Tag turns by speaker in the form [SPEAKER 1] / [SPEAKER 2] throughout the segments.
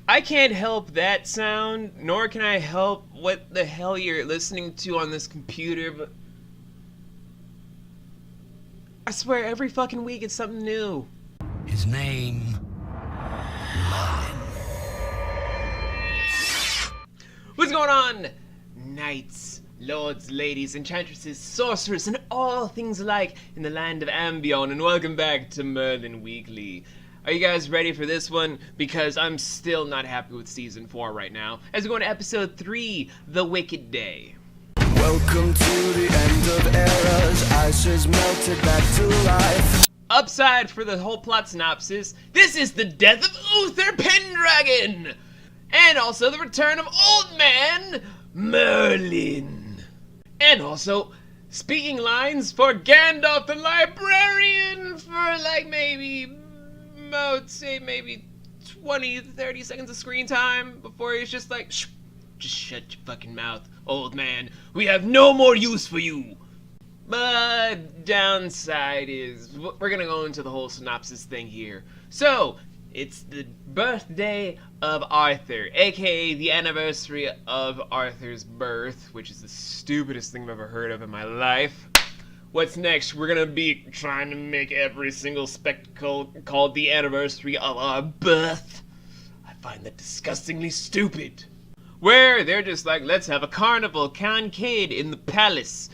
[SPEAKER 1] I can't help that sound, nor can I help what the hell you're listening to on this computer, but I swear every fucking week it's something new.
[SPEAKER 2] His name, Merlin.
[SPEAKER 1] What's going on, knights, lords, ladies, enchantresses, sorcerers, and all things alike in the land of Ambion, and welcome back to Merlin Weekly. Are you guys ready for this one? Because I'm still not happy with Season 4 right now, as we go into Episode 3, The Wicked Day.
[SPEAKER 3] Welcome to the end of eras, ice is melted back to life.
[SPEAKER 1] Upside for the whole plot synopsis, this is the death of Uther Pendragon! And also the return of Old Man Merlin. And also speaking lines for Gandalf the Librarian for like maybe, I would say maybe 20-30 seconds of screen time before he's just like, shh, just shut your fucking mouth, old man. We have no more use for you. But downside is, we're gonna go into the whole synopsis thing here. So, it's the birthday of Arthur, aka the anniversary of Arthur's birth, which is the stupidest thing I've ever heard of in my life. What's next? We're gonna be trying to make every single spectacle called the anniversary of our birth. I find that disgustingly stupid. Where they're just like, let's have a carnival concade in the palace.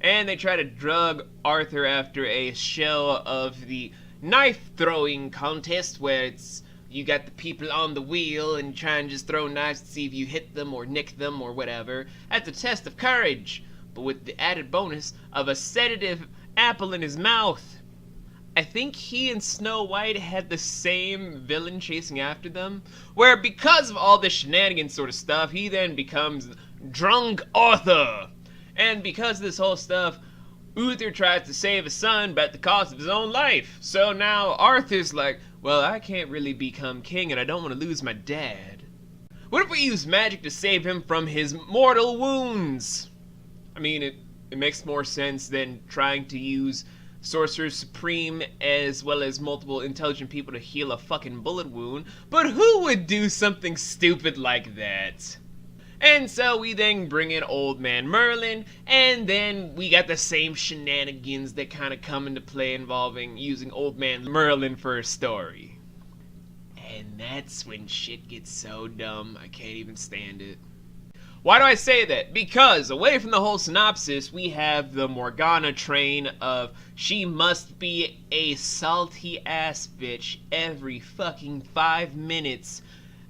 [SPEAKER 1] And they try to drug Arthur after a show of the knife throwing contest where it's you got the people on the wheel and try and just throw knives to see if you hit them or nick them or whatever. That's a test of courage, but with the added bonus of a sedative apple in his mouth. I think he and Snow White had the same villain chasing after them, where because of all this shenanigans sort of stuff, he then becomes Drunk Arthur. And because of this whole stuff, Uther tries to save his son but at the cost of his own life. So now Arthur's like, well, I can't really become king and I don't want to lose my dad. What if we use magic to save him from his mortal wounds? I mean, it makes more sense than trying to use Sorcerer Supreme as well as multiple intelligent people to heal a fucking bullet wound. But who would do something stupid like that? And so we then bring in Old Man Merlin, and then we got the same shenanigans that kind of come into play involving using Old Man Merlin for a story. And that's when shit gets so dumb, I can't even stand it. Why do I say that? Because away from the whole synopsis, we have the Morgana train of she must be a salty ass bitch every fucking 5 minutes.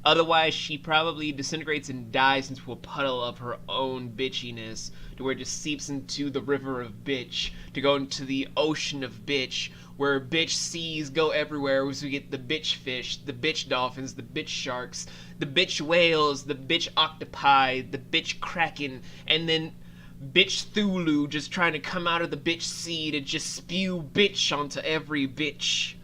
[SPEAKER 1] Otherwise, she probably disintegrates and dies into a puddle of her own bitchiness, to where it just seeps into the river of bitch, to go into the ocean of bitch, where bitch seas go everywhere, so we get the bitch fish, the bitch dolphins, the bitch sharks, the bitch whales, the bitch octopi, the bitch kraken, and then bitch Thulu just trying to come out of the bitch sea to just spew bitch onto every bitch.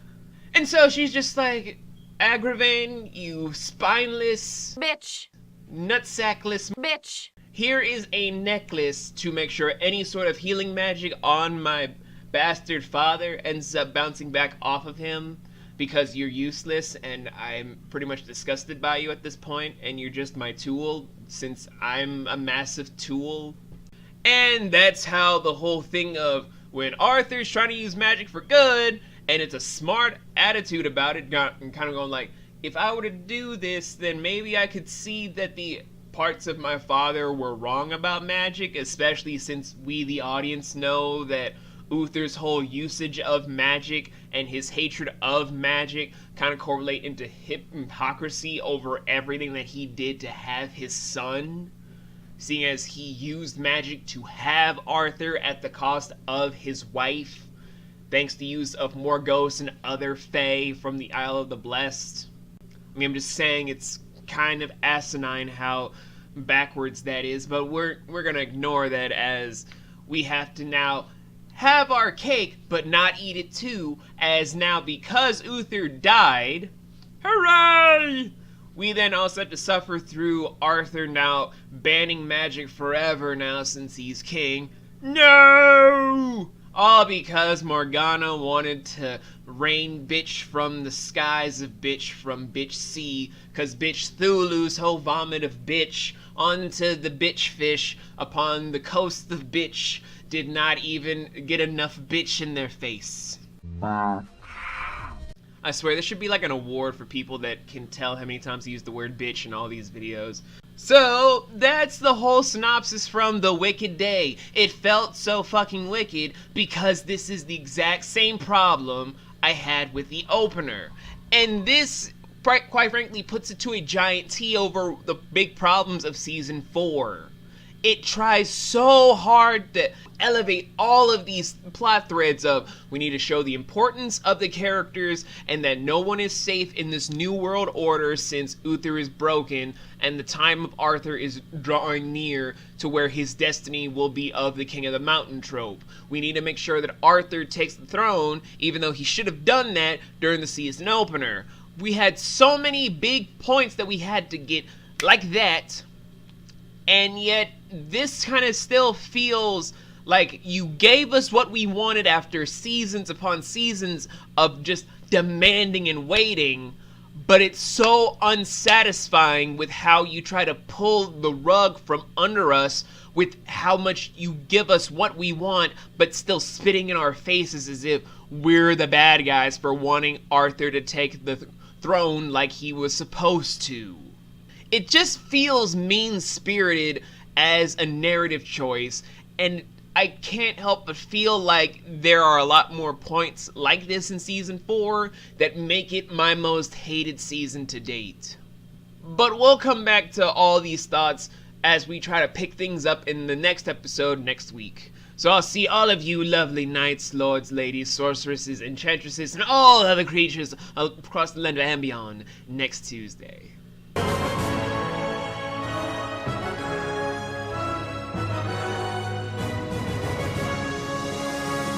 [SPEAKER 1] And so she's just like, Aggravine, you spineless
[SPEAKER 4] bitch,
[SPEAKER 1] nutsackless
[SPEAKER 4] bitch.
[SPEAKER 1] Here is a necklace to make sure any sort of healing magic on my bastard father ends up bouncing back off of him because you're useless and I'm pretty much disgusted by you at this point and you're just my tool since I'm a massive tool. And that's how the whole thing of when Arthur's trying to use magic for good and it's a smart attitude about it, and kind of going like, if I were to do this, then maybe I could see that the parts of my father were wrong about magic, especially since we, the audience, know that Uther's whole usage of magic and his hatred of magic kind of correlate into hypocrisy over everything that he did to have his son, seeing as he used magic to have Arthur at the cost of his wife, thanks to use of Morgos and other fae from the Isle of the Blessed. I mean, I'm just saying it's kind of asinine how backwards that is, but we're gonna ignore that as we have to now have our cake but not eat it too, as now because Uther died, hooray! We then also have to suffer through Arthur now banning magic forever now since he's king. No! All because Morgana wanted to rain bitch from the skies of bitch from bitch sea, cause bitch Thulu's whole vomit of bitch onto the bitch fish upon the coast of bitch did not even get enough bitch in their face. I swear there should be like an award for people that can tell how many times he used the word bitch in all these videos. So, that's the whole synopsis from The Wicked Day. It felt so fucking wicked because this is the exact same problem I had with the opener. And this, quite frankly, puts it to a giant T over the big problems of Season 4. It tries so hard to elevate all of these plot threads of we need to show the importance of the characters and that no one is safe in this new world order since Uther is broken and the time of Arthur is drawing near to where his destiny will be of the King of the Mountain trope. We need to make sure that Arthur takes the throne even though he should have done that during the season opener. We had so many big points that we had to get like that, and yet this kind of still feels like you gave us what we wanted after seasons upon seasons of just demanding and waiting, but it's so unsatisfying with how you try to pull the rug from under us with how much you give us what we want, but still spitting in our faces as if we're the bad guys for wanting Arthur to take the throne like he was supposed to. It just feels mean-spirited as a narrative choice, and I can't help but feel like there are a lot more points like this in Season 4 that make it my most hated season to date. But we'll come back to all these thoughts as we try to pick things up in the next episode next week. So I'll see all of you lovely knights, lords, ladies, sorceresses, enchantresses, and all other creatures across the land and beyond next Tuesday.